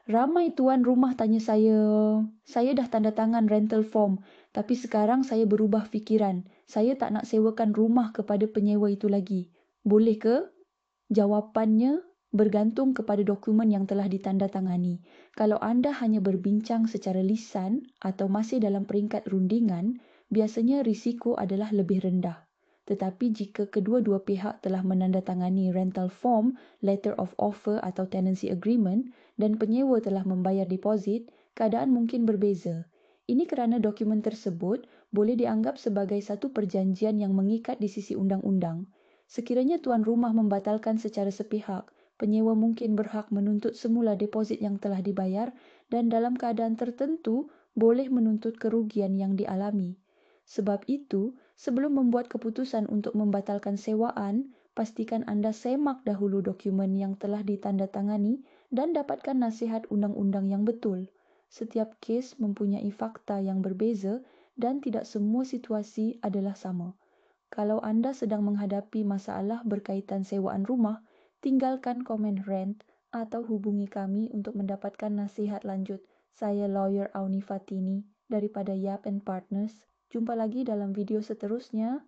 Ramai tuan rumah tanya saya dah tanda tangan rental form, tapi sekarang saya berubah fikiran. Saya tak nak sewakan rumah kepada penyewa itu lagi. Boleh ke? Jawapannya bergantung kepada dokumen yang telah ditandatangani. Kalau anda hanya berbincang secara lisan atau masih dalam peringkat rundingan, biasanya risiko adalah lebih rendah. Tetapi jika kedua-dua pihak telah menandatangani rental form, letter of offer atau tenancy agreement dan penyewa telah membayar deposit, keadaan mungkin berbeza. Ini kerana dokumen tersebut boleh dianggap sebagai satu perjanjian yang mengikat di sisi undang-undang. Sekiranya tuan rumah membatalkan secara sepihak, penyewa mungkin berhak menuntut semula deposit yang telah dibayar dan dalam keadaan tertentu boleh menuntut kerugian yang dialami. Sebab itu, sebelum membuat keputusan untuk membatalkan sewaan, pastikan anda semak dahulu dokumen yang telah ditandatangani dan dapatkan nasihat undang-undang yang betul. Setiap kes mempunyai fakta yang berbeza dan tidak semua situasi adalah sama. Kalau anda sedang menghadapi masalah berkaitan sewaan rumah, tinggalkan komen rent atau hubungi kami untuk mendapatkan nasihat lanjut. Saya lawyer Auni Fatini daripada Yap and Partners. Jumpa lagi dalam video seterusnya.